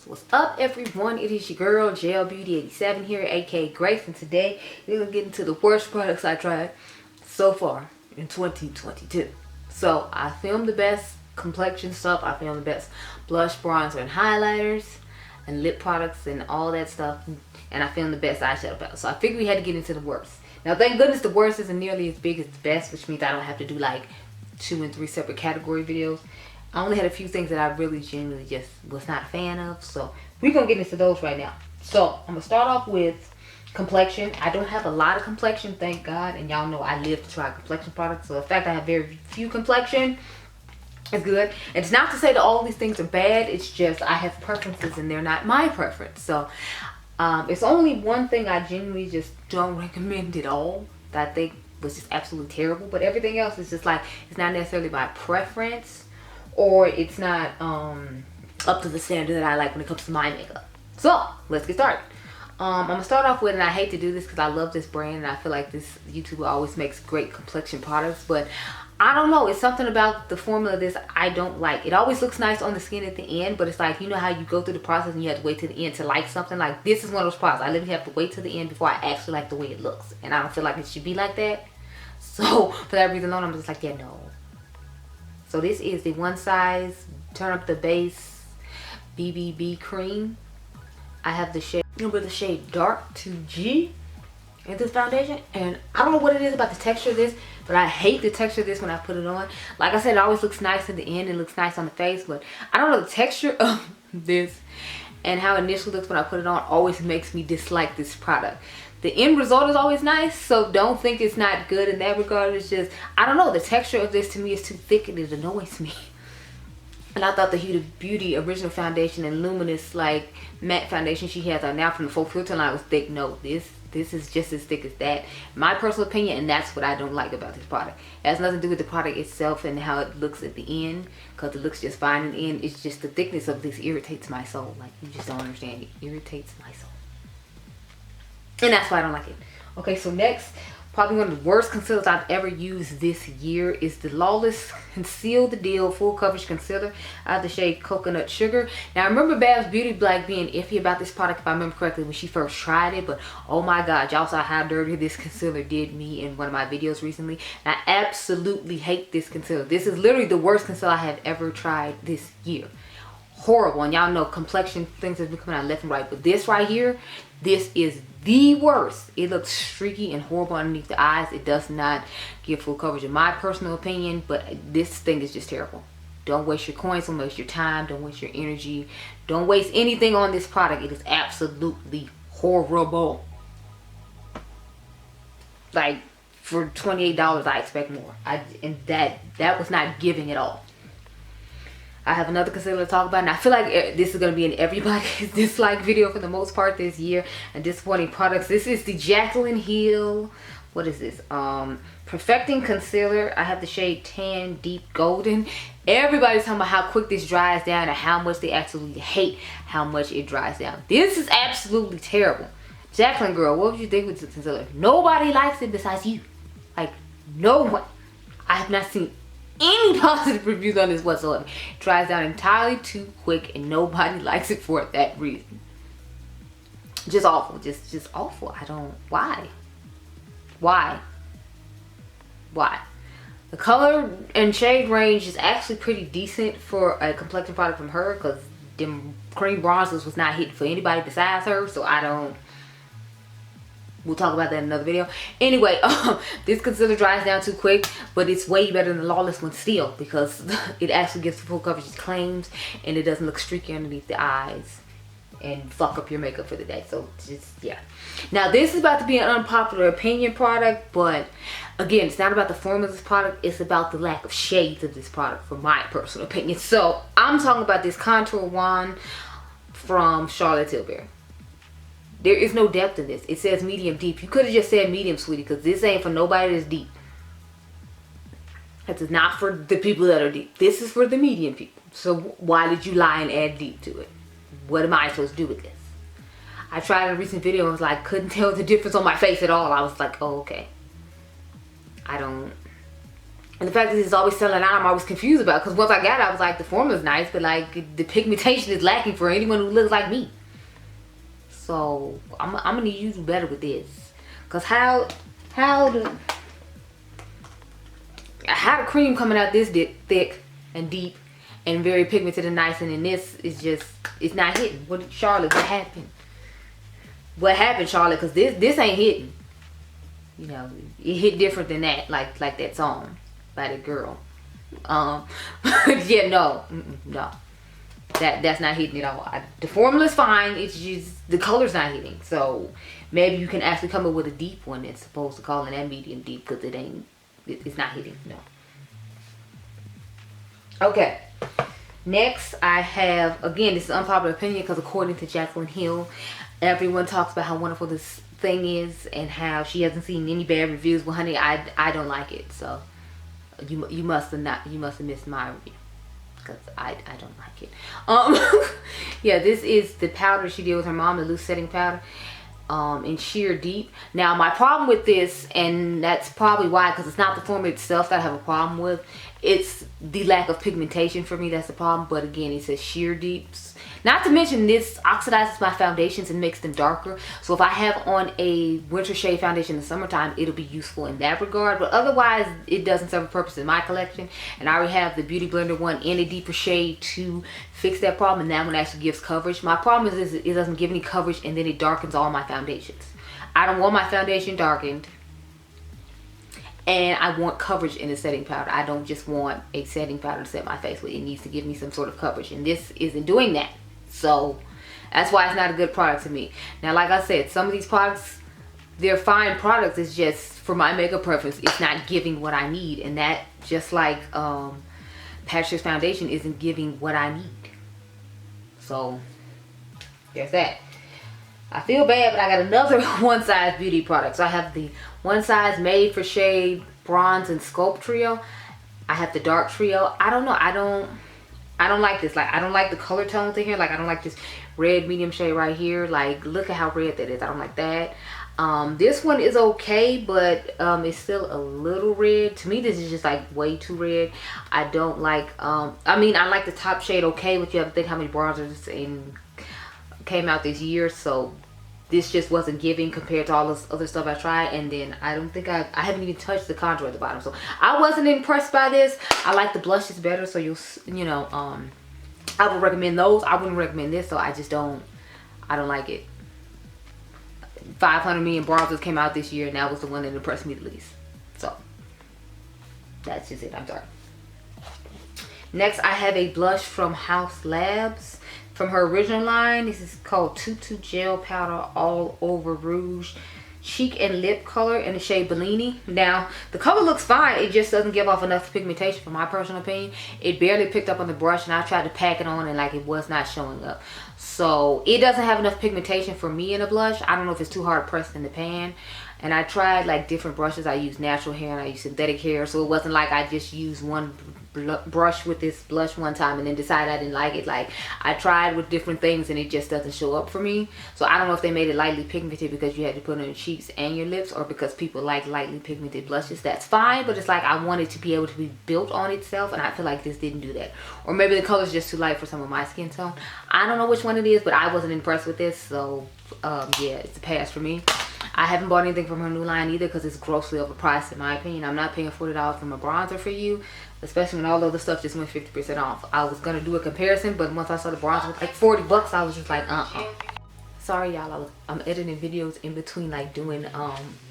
So what's up, everyone? It is your girl Gel Beauty 87 here, aka Grace, and today we're gonna get into the worst products I tried so far in 2022. So I filmed the best complexion stuff, I filmed the best blush, bronzer, and highlighters, and lip products, and all that stuff, and I filmed the best eyeshadow palette. So I figured we had to get into the worst. Now, thank goodness the worst isn't nearly as big as the best, which means I don't have to do like 2 and 3 separate category videos. I only had a few things that I really genuinely just was not a fan of. So we're going to get into those right now. So I'm going to start off with complexion. I don't have a lot of complexion, thank God. And y'all know I live to try complexion products. So the fact I have very few complexion is good. And it's not to say that all these things are bad. It's just I have preferences and they're not my preference. So it's only one thing I genuinely just don't recommend at all that I think was just absolutely terrible. But everything else is just like, it's not necessarily my preference, or it's not up to the standard that I like when it comes to my makeup. So let's get started. I'm gonna start off with, and I hate to do this because I love this brand and I feel like this YouTuber always makes great complexion products, but I don't know, it's something about the formula of this I don't like. It always looks nice on the skin at the end, but it's like, you know how you go through the process and you have to wait to the end to like something? Like, this is one of those products I literally have to wait to the end before I actually like the way it looks, and I don't feel like it should be like that. So for that reason alone, I'm just like, yeah, no. So this is the One Size Turn Up the Base BBB Cream. I have the shade, with the shade Dark 2G in this foundation, and I don't know what it is about the texture of this, but I hate the texture of this when I put it on. Like I said, it always looks nice at the end, it looks nice on the face, but I don't know, the texture of this and how it initially looks when I put it on always makes me dislike this product. The end result is always nice, so don't think it's not good in that regard. It's just, I don't know, the texture of this to me is too thick and it annoys me. And I thought the Huda Beauty Original Foundation and Luminous like matte foundation she has on now from the Full Filter line was thick. No, this is just as thick as that. My personal opinion, and that's what I don't like about this product. It has nothing to do with the product itself and how it looks at the end, because it looks just fine in the end. It's just the thickness of this irritates my soul. Like, you just don't understand. It irritates my soul. And that's why I don't like it. Okay, so next, probably one of the worst concealers I've ever used this year is the Lawless Conceal the Deal Full Coverage Concealer. I have the shade Coconut Sugar. Now, I remember Babs Beauty Black being iffy about this product, if I remember correctly, when she first tried it. But oh my God, y'all saw how dirty this concealer did me in one of my videos recently. And I absolutely hate this concealer. This is literally the worst concealer I have ever tried this year. Horrible. And y'all know complexion things have been coming out left and right, but this right here, this is the worst. It looks streaky and horrible underneath the eyes. It does not give full coverage in my personal opinion, but this thing is just terrible. Don't waste your coins, don't waste your time, don't waste your energy, don't waste anything on this product. It is absolutely horrible. Like, for $28 I expect more. And that was not giving at all. I have another concealer to talk about, and I feel like this is going to be in everybody's dislike video for the most part this year, and disappointing products. This is the Jaclyn Hill, what is this, Perfecting Concealer. I have the shade Tan Deep Golden. Everybody's talking about how quick this dries down and how much they absolutely hate how much it dries down. This is absolutely terrible. Jaclyn, girl, what would you think with this concealer? Nobody likes it besides you. Like, no one. I have not seen any positive reviews on this whatsoever. It dries down entirely too quick and nobody likes it for that reason. Just awful. Just awful. I don't, why? The color and shade range is actually pretty decent for a complexion product from her, because them cream bronzers was not hitting for anybody besides her, so I don't. We'll talk about that in another video. Anyway, this concealer dries down too quick, but it's way better than the Lawless one still, because it actually gives full coverage it claims, and it doesn't look streaky underneath the eyes and fuck up your makeup for the day. So just, yeah. Now, this is about to be an unpopular opinion product, but again, it's not about the formula of this product, it's about the lack of shades of this product, for my personal opinion. So I'm talking about this contour wand from Charlotte Tilbury. There is no depth in this. It says medium deep. You could have just said medium, sweetie, because this ain't for nobody that's deep. This is not for the people that are deep. This is for the medium people. So why did you lie and add deep to it? What am I supposed to do with this? I tried in a recent video and was like, couldn't tell the difference on my face at all. I was like, oh, okay. I don't And the fact that it's always selling out, I'm always confused about. Because once I got it, I was like, the formula's nice, but like the pigmentation is lacking for anyone who looks like me. So I'm gonna need you to do better with this. Cause how the cream coming out this thick and deep and very pigmented and nice, and then this is just, it's not hitting. Charlotte, what happened? What happened, Charlotte? Cause this ain't hitting. You know, it hit different than that, like that song by the girl. Yeah, no, that's not hitting at all. The formula's fine, it's just the color's not hitting. So maybe you can actually come up with a deep one that's supposed to call it that medium deep, because it's not hitting. No. Okay, next I have, again, this is unpopular opinion, because according to Jaclyn Hill, everyone talks about how wonderful this thing is and how she hasn't seen any bad reviews. Well, honey, I don't like it. So you must have missed my review, because I don't like it. Yeah, this is the powder she did with her mom, the loose setting powder, in sheer deep. Now my problem with this, and that's probably why, because it's not the formula itself that I have a problem with, it's the lack of pigmentation for me. That's the problem. But again, it says sheer deeps. Not to mention, this oxidizes my foundations and makes them darker. So if I have on a winter shade foundation in the summertime, it'll be useful in that regard. But otherwise, it doesn't serve a purpose in my collection. And I already have the Beauty Blender one in a deeper shade to fix that problem. And that one actually gives coverage. My problem is it doesn't give any coverage, and then it darkens all my foundations. I don't want my foundation darkened. And I want coverage in the setting powder. I don't just want a setting powder to set my face with. It needs to give me some sort of coverage. And this isn't doing that. So that's why it's not a good product to me. Now, like I said, some of these products, they're fine products. It's just, for my makeup preference, it's not giving what I need. And that, just like Patch's foundation, isn't giving what I need. So there's that. I feel bad, but I got another One Size Beauty product. So I have the One Size Made for Shade Bronze and Sculpt Trio. I have the Dark Trio. I don't know. I don't like this. Like, I don't like the color tones in here. Like, I don't like this red medium shade right here. Like, look at how red that is. I don't like that. This one is okay, but it's still a little red. To me, this is just like way too red. I don't like, I mean, I like the top shade okay, but you have to think how many bronzers came out this year. So this just wasn't giving compared to all this other stuff I tried. And then I don't think I haven't even touched the contour at the bottom. So I wasn't impressed by this. I like the blushes better. So you know, I would recommend those. I wouldn't recommend this. So I don't like it. 500 million bronzers came out this year, and that was the one that impressed me the least. So that's just it. I'm sorry. Next, I have a blush from Haus Labs. From her original line, this is called Tutu Gel Powder All Over Rouge Cheek and Lip Color in the shade Bellini. Now, the color looks fine. It just doesn't give off enough pigmentation, for my personal opinion. It barely picked up on the brush, and I tried to pack it on, and like, it was not showing up. So it doesn't have enough pigmentation for me in a blush. I don't know if it's too hard pressed in the pan. And I tried like different brushes. I used natural hair and I used synthetic hair. So it wasn't like I just used one brush with this blush one time and then decided I didn't like it. Like, I tried with different things and it just doesn't show up for me. So I don't know if they made it lightly pigmented because you had to put it on your cheeks and your lips, or because people like lightly pigmented blushes. That's fine, but it's like I want it to be able to be built on itself, and I feel like this didn't do that. Or maybe the color's just too light for some of my skin tone. I don't know which one it is, but I wasn't impressed with this. So yeah, it's a pass for me. I haven't bought anything from her new line either because it's grossly overpriced in my opinion. I'm not paying $40 from a bronzer for you, especially when all of the stuff just went 50% off. I was gonna do a comparison, but once I saw the bronzer was like 40 bucks, I was just like, Sorry y'all, I'm editing videos in between like doing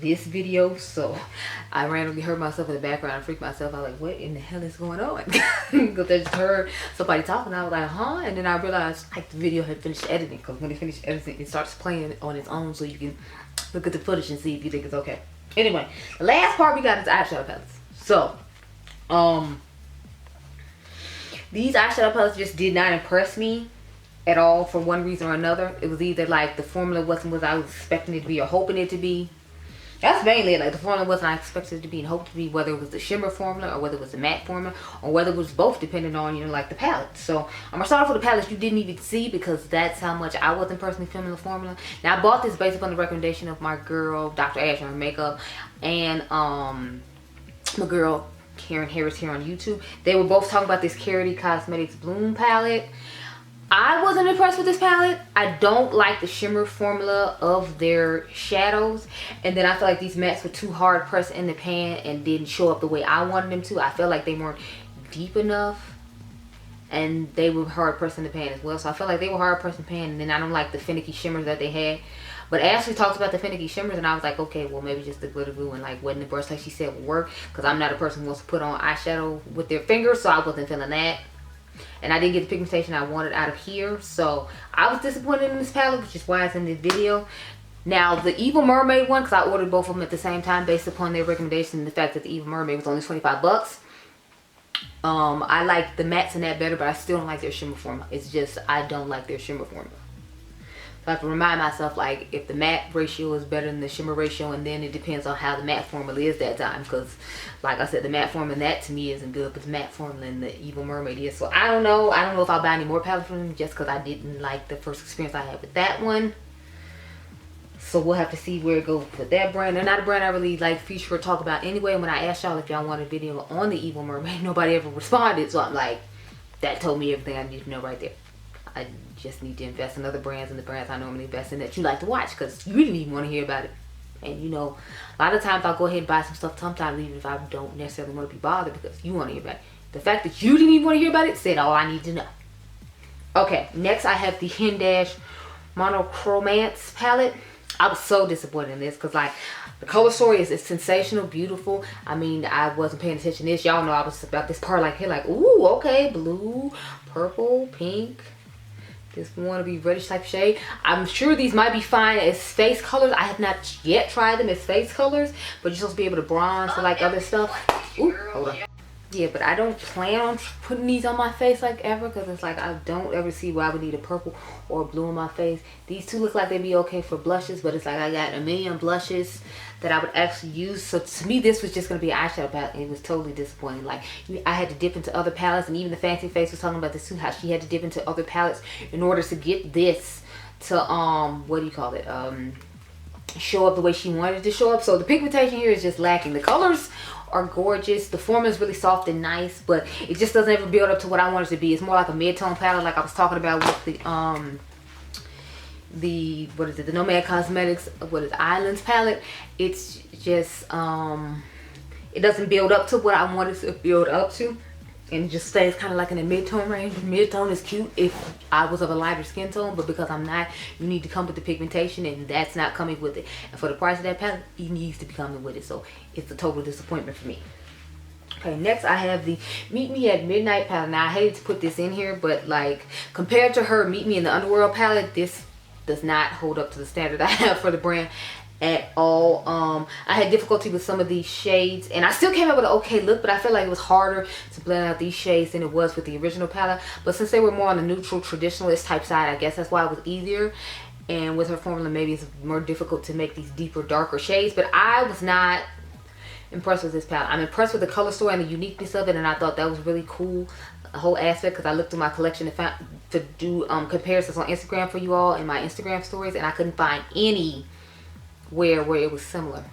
this video, so I randomly heard myself in the background and freaked myself out, like, what in the hell is going on? Because I just heard somebody talking, I was like, huh? And then I realized like the video had finished editing, because when it finished editing, it starts playing on its own, so you can look at the footage and see if you think it's okay. Anyway, the last part we got is eyeshadow palettes. So these eyeshadow palettes just did not impress me at all for one reason or another. It was either like the formula wasn't what I was expecting it to be or hoping it to be. That's mainly it. Like, the formula wasn't I expected it to be and hoped to be, whether it was the shimmer formula or whether it was the matte formula or whether it was both, depending on, you know, like the palette. So I'm gonna start off with the palettes you didn't even see, because that's how much I wasn't personally feeling the formula. Now, I bought this based upon the recommendation of my girl Dr. Ash on her makeup, and my girl Karen Harris here on YouTube. They were both talking about this Fenty Cosmetics Bloom palette. I wasn't impressed with this palette. I don't like the shimmer formula of their shadows. And then I feel like these mattes were too hard pressed in the pan and didn't show up the way I wanted them to. I felt like they weren't deep enough. And they were hard pressed in the pan as well. So I felt like they were hard pressed in the pan. And then I don't like the finicky shimmers that they had. But Ashley talked about the finicky shimmers, and I was like, okay, well, maybe just the glitter glue and like wetting the brush, like she said, would work. Because I'm not a person who wants to put on eyeshadow with their fingers, so I wasn't feeling that. And I didn't get the pigmentation I wanted out of here. So I was disappointed in this palette, which is why it's in this video. Now, the Evil Mermaid one, because I ordered both of them at the same time based upon their recommendation and the fact that the Evil Mermaid was only 25 bucks. I like the mattes in that better, but I still don't like their shimmer formula. It's just, I don't like their shimmer formula. So I have to remind myself, like, if the matte ratio is better than the shimmer ratio, and then it depends on how the matte formula is that time. Because, like I said, the matte formula in that to me isn't good, but the matte formula in the Evil Mermaid is. So I don't know. I don't know if I'll buy any more palettes from them just because I didn't like the first experience I had with that one. So we'll have to see where it goes with that brand. They're not a brand I really like feature or talk about anyway. And when I asked y'all if y'all want a video on the Evil Mermaid, nobody ever responded. So I'm like, that told me everything I need to know right there. I just need to invest in other brands and the brands I normally invest in that you like to watch, because you didn't even want to hear about it. And you know, a lot of times I'll go ahead and buy some stuff sometimes even if I don't necessarily want to be bothered because you want to hear about it. The fact that you didn't even want to hear about it said all I need to know. Okay, next I have the Hindash Monochromats Palette. I was so disappointed in this because, like, the color story is sensational, beautiful. I mean, I wasn't paying attention to this. Y'all know I was about this part like here, like, ooh, okay, blue, purple, pink. This one to be reddish type shade. I'm sure these might be fine as face colors. I have not yet tried them as face colors, but you're supposed to be able to bronze or like other stuff. Ooh, hold on. Yeah, but I don't plan on putting these on my face like ever, because it's like I don't ever see why I would need a purple or a blue on my face. These two look like they'd be okay for blushes, but it's like I got a million blushes that I would actually use. So to me, this was just going to be an eyeshadow palette, and it was totally disappointing. Like, I had to dip into other palettes, and even the Fancy Face was talking about this too, how she had to dip into other palettes in order to get this to, what do you call it, show up the way she wanted it to show up. So the pigmentation here is just lacking. The colors are gorgeous. The formula is really soft and nice, but it just doesn't ever build up to what I want it to be. It's more like a mid-tone palette, like I was talking about with the what is it, the Nomad Cosmetics, what is Islands palette. It's just it doesn't build up to what I want it to build up to, and it just stays kind of like in the mid-tone range. Mid-tone is cute if I was of a lighter skin tone, but because I'm not, you need to come with the pigmentation, and that's not coming with it. And for the price of that palette, it needs to be coming with it. So it's a total disappointment for me. Okay, next I have the Meet Me at Midnight palette. Now I hate to put this in here, but like compared to her Meet Me in the Underworld palette, this does not hold up to the standard I have for the brand at all. I had difficulty with some of these shades, and I still came up with an okay look, but I feel like it was harder to blend out these shades than it was with the original palette. But since they were more on the neutral traditionalist type side, I guess that's why it was easier. And with her formula, maybe it's more difficult to make these deeper, darker shades. But I was not impressed with this palette. I'm impressed with the color story and the uniqueness of it, and I thought that was really cool, the whole aspect, because I looked through my collection and found to do comparisons on Instagram for you all in my Instagram stories, and I couldn't find any where it was similar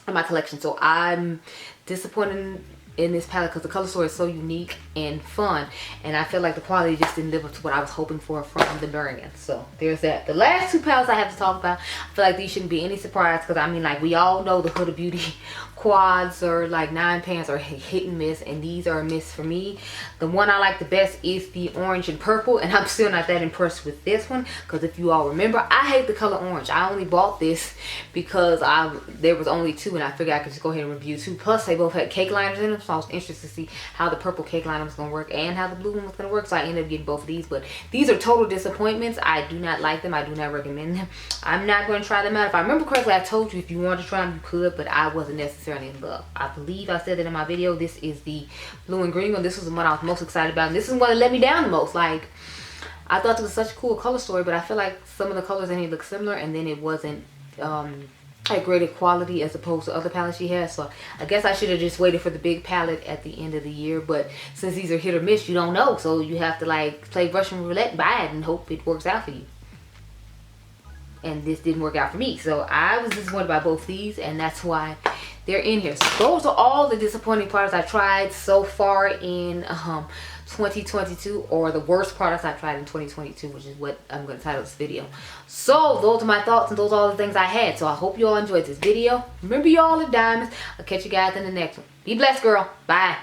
in my collection. So I'm disappointed in this palette because the color story is so unique and fun, and I feel like the quality just didn't live up to what I was hoping for from the brand. So there's that. The last two palettes I have to talk about, I feel like these shouldn't be any surprise, because I mean, like, we all know the Huda Beauty quads or like 9 pans are hit and miss, and these are a miss for me. The one I like the best is the orange and purple, and I'm still not that impressed with this one, because if you all remember, I hate the color orange. I only bought this because there was only 2, and I figured I could just go ahead and review 2. Plus they both had cake liners in them, so I was interested to see how the purple cake liner was going to work and how the blue one was going to work. So I ended up getting both of these, but these are total disappointments. I do not like them. I do not recommend them. I'm not going to try them out. If I remember correctly, I told you if you wanted to try them, you could, but I wasn't necessarily in love. I believe I said that in my video. This is the blue and green one. This was the one I was most excited about, and this is one that let me down the most. Like, I thought it was such a cool color story, but I feel like some of the colors in here look similar, and then it wasn't like greater quality as opposed to other palettes she has. So I guess I should have just waited for the big palette at the end of the year, but since these are hit or miss, you don't know, so you have to like play Russian roulette, buy it, and hope it works out for you. And this didn't work out for me, so I was disappointed by both these, and that's why they're in here. So those are all the disappointing products I tried so far in 2022, or the worst products I tried in 2022, which is what I'm going to title this video. So those are my thoughts, and those are all the things I had. So I hope you all enjoyed this video. Remember, you all are diamonds. I'll catch you guys in the next one. Be blessed, girl. Bye.